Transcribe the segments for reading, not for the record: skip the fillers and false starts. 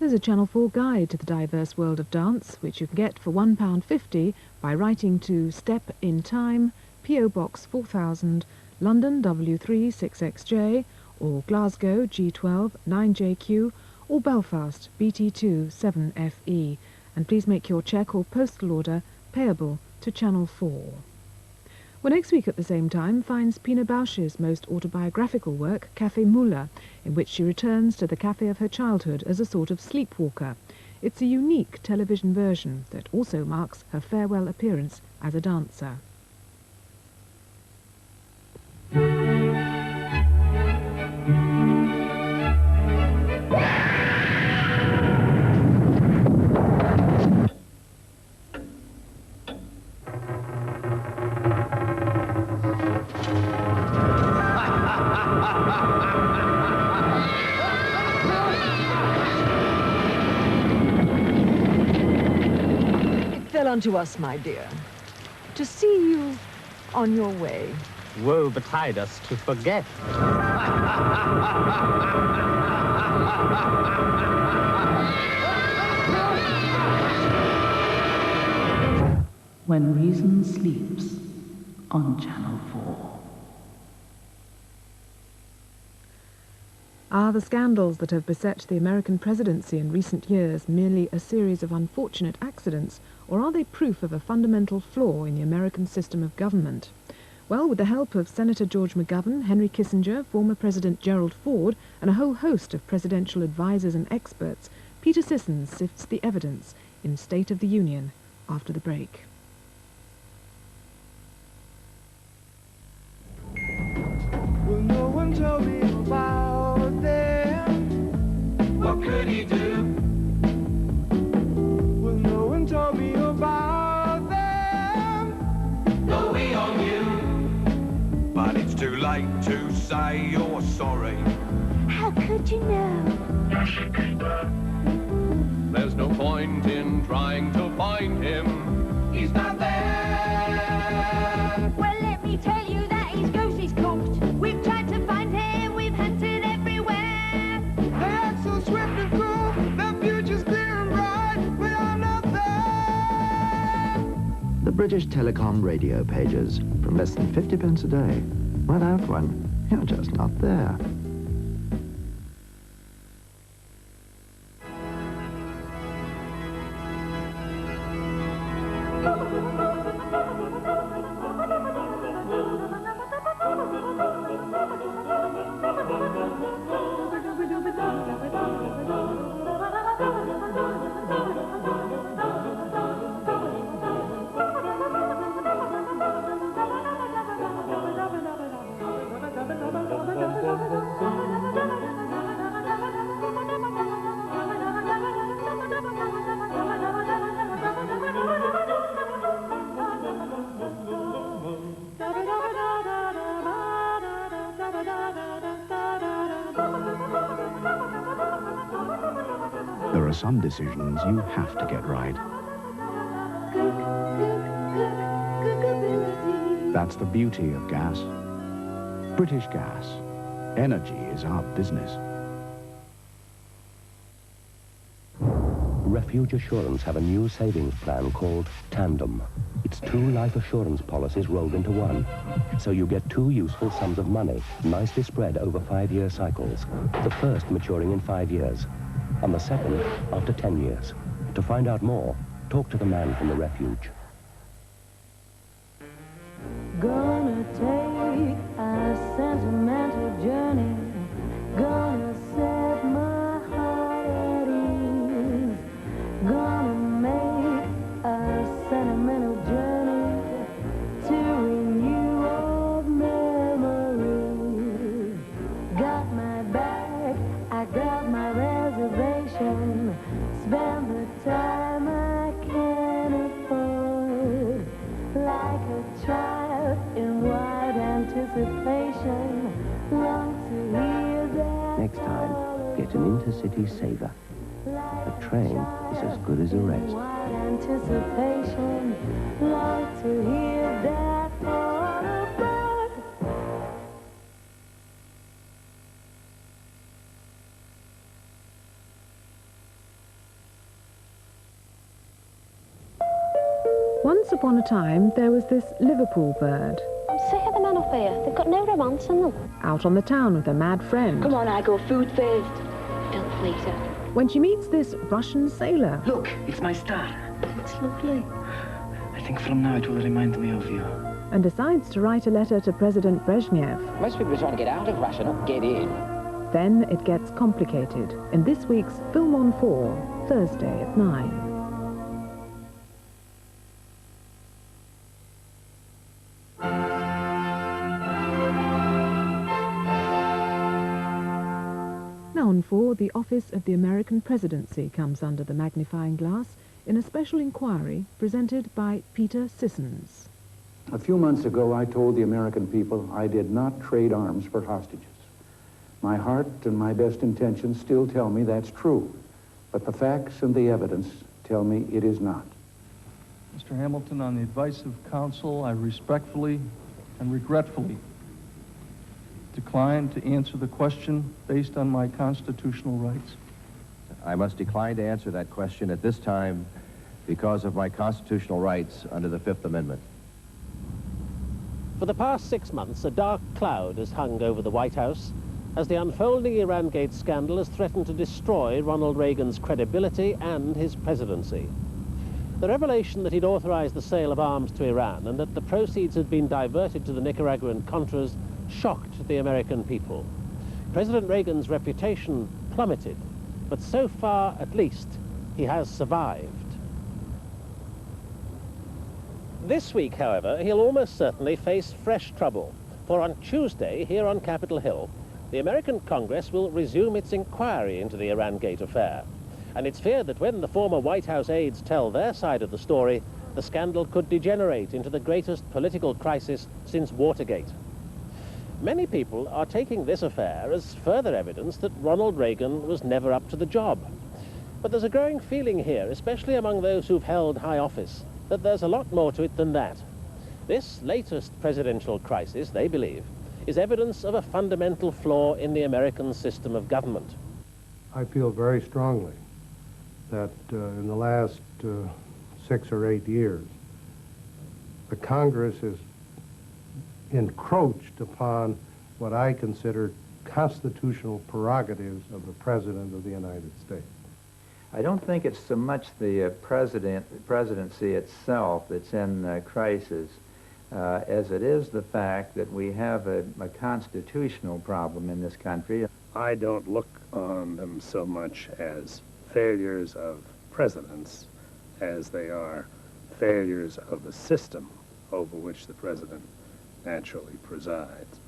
There's a Channel 4 guide to the diverse world of dance, which you can get for £1.50 by writing to Step in Time, P.O. Box 4000, London W3 6XJ, or Glasgow G12 9JQ, or Belfast BT2 7FE. And please make your cheque or postal order payable to Channel 4. Well, next week at the same time finds Pina Bausch's most autobiographical work, Café Muller, in which she returns to the cafe of her childhood as a sort of sleepwalker. It's a unique television version that also marks her farewell appearance as a dancer. Unto us, my dear, to see you on your way. Woe betide us to forget. When Reason Sleeps on Channel 4. Are the scandals that have beset the American presidency in recent years merely a series of unfortunate accidents, or are they proof of a fundamental flaw in the American system of government? Well, with the help of Senator George McGovern, Henry Kissinger, former President Gerald Ford, and a whole host of presidential advisers and experts, Peter Sissons sifts the evidence in State of the Union after the break. Well, no one told me about them. What could he do? Well, no one told me about them. No, we all knew. But it's too late to say you're sorry. How could you know? There's no point in trying to find him. He's not there. Well, let me tell you that his ghost is cooked. We've tried to find him, we've hunted everywhere. They act so swift and cruel, the future's clear and bright, but I'm not there. The British Telecom radio pages, from less than 50 pence a day. Without one, you're just not there. There are some decisions you have to get right. That's the beauty of gas. British Gas. Energy is our business. Refuge Assurance have a new savings plan called Tandem. It's 2 life assurance policies rolled into one. So you get 2 useful sums of money, nicely spread over 5-year cycles. The first maturing in 5 years, and the second after 10 years. To find out more, talk to the man from the Refuge. Gonna take a sentimental journey. Gonna set my heart at ease. Gonna make a sentimental journey to renew old memories. Got my bag, I got my reservation. Spend the time I can afford, like a child in wide anticipation. Long to hear that. Next time, get an Intercity saver. A train is as good as a rest. Wide anticipation. Long to hear that all about. Once upon a time, there was this Liverpool bird I'm sick of the men up here. They've got no romance in them. out on the town with a mad friend. Come on, I go food first. Filth later. When she meets this Russian sailor, Look, it's my star. It's lovely. I think from now it will remind me of you. and decides to write a letter to President Brezhnev. Most people are trying to get out of Russia, not get in. Then it gets complicated in this week's Film on 4, Thursday at 9. Now on 4, the office of the American presidency comes under the magnifying glass in a special inquiry presented by Peter Sissons. A few months ago, I told the American people I did not trade arms for hostages. My heart and my best intentions still tell me that's true, but the facts and the evidence tell me it is not. Mr. Hamilton, on the advice of counsel, I respectfully and regretfully decline to answer the question based on my constitutional rights. I must decline to answer that question at this time because of my constitutional rights under the Fifth Amendment. For the past 6 months, a dark cloud has hung over the White House as the unfolding Iran-Gate scandal has threatened to destroy Ronald Reagan's credibility and his presidency. The revelation that he'd authorized the sale of arms to Iran and that the proceeds had been diverted to the Nicaraguan Contras shocked the American people. President Reagan's reputation plummeted, but so far, at least, he has survived. This week, however, he'll almost certainly face fresh trouble, for on Tuesday, here on Capitol Hill, the American Congress will resume its inquiry into the Iran-Gate affair. And it's feared that when the former White House aides tell their side of the story, the scandal could degenerate into the greatest political crisis since Watergate. Many people are taking this affair as further evidence that Ronald Reagan was never up to the job. But there's a growing feeling here, especially among those who've held high office, that there's a lot more to it than that. This latest presidential crisis, they believe, is evidence of a fundamental flaw in the American system of government. I feel very strongly that in the last 6 or 8 years, the Congress has encroached upon what I consider constitutional prerogatives of the President of the United States. I don't think it's so much the presidency itself that's in crisis as it is the fact that we have a constitutional problem in this country. I don't look on them so much as failures of presidents as they are failures of the system over which the president naturally presides.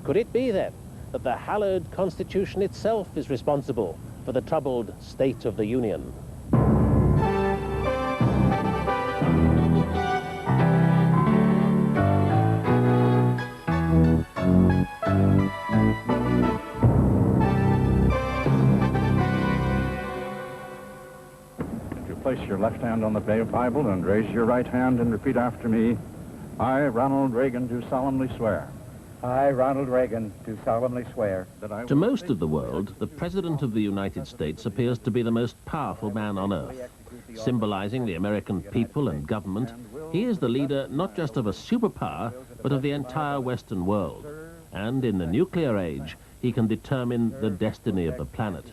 Could it be, then, that the hallowed Constitution itself is responsible for the troubled state of the Union? Place your left hand on the Bible and raise your right hand and repeat after me. I, Ronald Reagan, do solemnly swear. I, Ronald Reagan, do solemnly swear that I... To most of the world, the President of the United States appears to be the most powerful man on earth. Symbolizing the American people and government, he is the leader not just of a superpower, but of the entire Western world. And in the nuclear age, he can determine the destiny of the planet.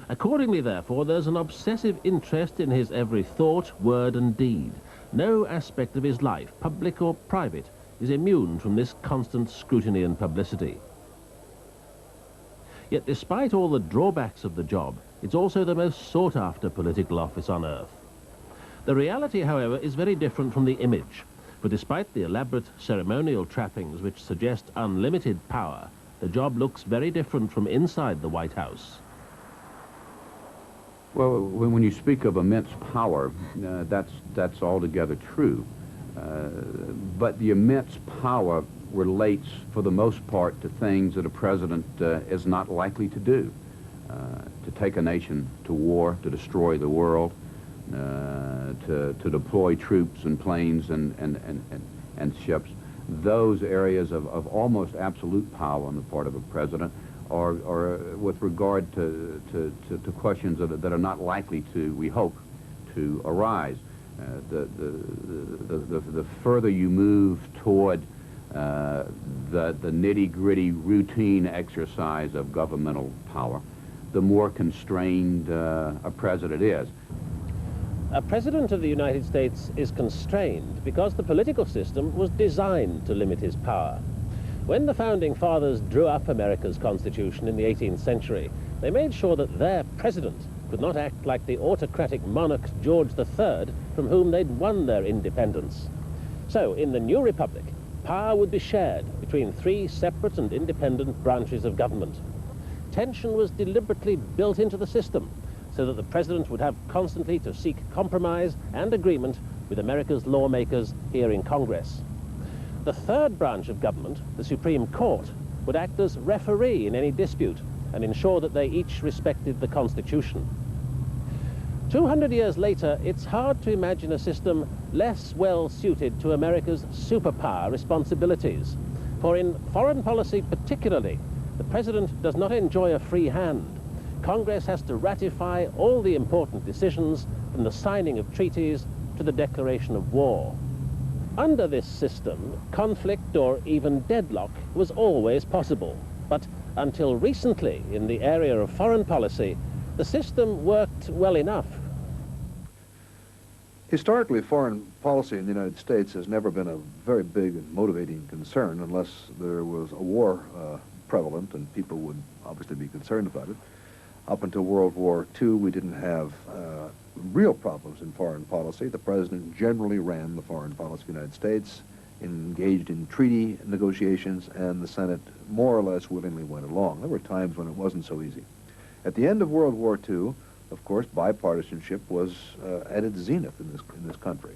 Accordingly, therefore, there's an obsessive interest in his every thought, word, and deed. No aspect of his life, public or private, is immune from this constant scrutiny and publicity. Yet despite all the drawbacks of the job, it's also the most sought-after political office on earth. The reality, however, is very different from the image, for despite the elaborate ceremonial trappings which suggest unlimited power, the job looks very different from inside the White House. Well, when you speak of immense power, that's altogether true. But the immense power relates, for the most part, to things that a president is not likely to do. To take a nation to war, to destroy the world, to deploy troops and planes and ships. Those areas of almost absolute power on the part of a president or with regard to questions that are not likely to, we hope, to arise. The further you move toward the nitty-gritty routine exercise of governmental power, the more constrained a president is. A president of the United States is constrained because the political system was designed to limit his power. When the Founding Fathers drew up America's Constitution in the 18th century, they made sure that their president could not act like the autocratic monarch George III, from whom they'd won their independence. So, in the new republic, power would be shared between 3 separate and independent branches of government. Tension was deliberately built into the system, so that the president would have constantly to seek compromise and agreement with America's lawmakers here in Congress. The 3rd branch of government, the Supreme Court, would act as referee in any dispute and ensure that they each respected the Constitution. 200 years later, it's hard to imagine a system less well suited to America's superpower responsibilities. For in foreign policy particularly, the president does not enjoy a free hand. Congress has to ratify all the important decisions, from the signing of treaties to the declaration of war. Under this system, conflict or even deadlock was always possible. But until recently, in the area of foreign policy, the system worked well enough. Historically, foreign policy in the United States has never been a very big and motivating concern unless there was a war prevalent, and people would obviously be concerned about it. Up until World War II, we didn't have real problems in foreign policy. The president generally ran the foreign policy of the United States, engaged in treaty negotiations, and the Senate more or less willingly went along. There were times when it wasn't so easy. At the end of World War II, of course, bipartisanship was at its zenith in this country.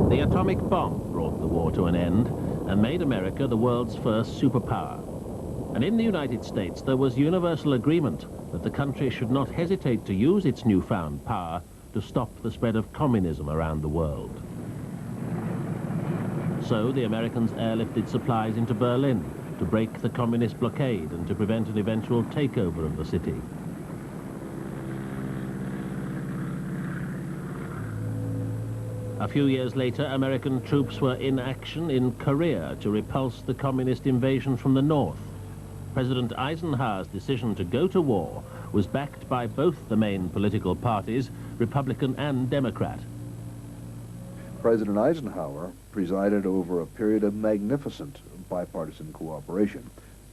The atomic bomb brought the war to an end and made America the world's first superpower. And in the United States, there was universal agreement that the country should not hesitate to use its newfound power to stop the spread of communism around the world. So the Americans airlifted supplies into Berlin to break the communist blockade and to prevent an eventual takeover of the city. A few years later, American troops were in action in Korea to repulse the communist invasion from the north. President Eisenhower's decision to go to war was backed by both the main political parties, Republican and Democrat. President Eisenhower presided over a period of magnificent bipartisan cooperation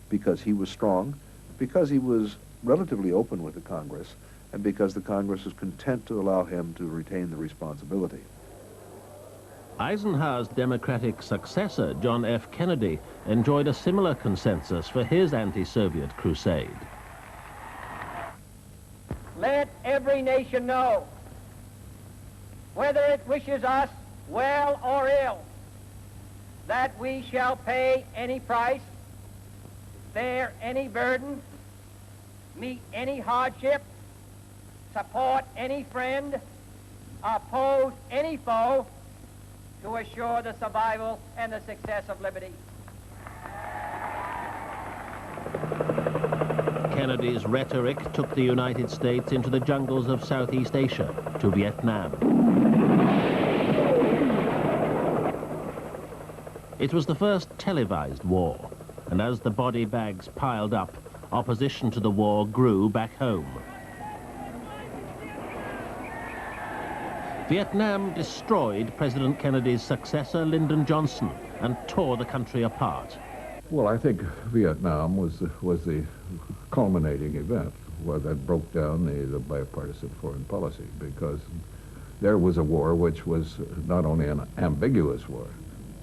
because he was strong, because he was relatively open with the Congress, and because the Congress was content to allow him to retain the responsibility. Eisenhower's Democratic successor, John F. Kennedy, enjoyed a similar consensus for his anti-Soviet crusade. Let every nation know, whether it wishes us well or ill, that we shall pay any price, bear any burden, meet any hardship, support any friend, oppose any foe, to assure the survival and the success of liberty. Kennedy's rhetoric took the United States into the jungles of Southeast Asia, to Vietnam. It was the first televised war, and as the body bags piled up, opposition to the war grew back home. Vietnam destroyed President Kennedy's successor, Lyndon Johnson, and tore the country apart. Well, I think Vietnam was the culminating event where that broke down the bipartisan foreign policy, because there was a war which was not only an ambiguous war,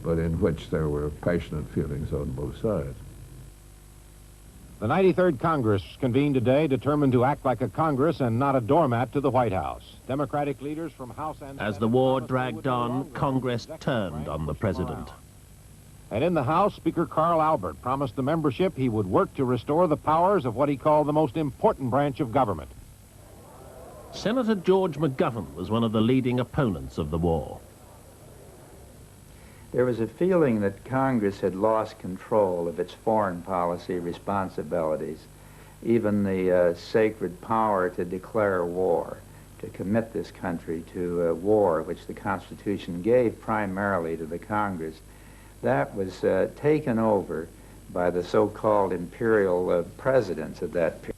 but in which there were passionate feelings on both sides. The 93rd Congress convened today determined to act like a Congress and not a doormat to the White House. Democratic leaders from House and As the war dragged on, Congress turned on the president. And in the House, Speaker Carl Albert promised the membership he would work to restore the powers of what he called the most important branch of government. Senator George McGovern was one of the leading opponents of the war. There was a feeling that Congress had lost control of its foreign policy responsibilities, even the sacred power to declare war. to commit this country to a war, which the Constitution gave primarily to the Congress, that was taken over by the so-called imperial presidents of that period.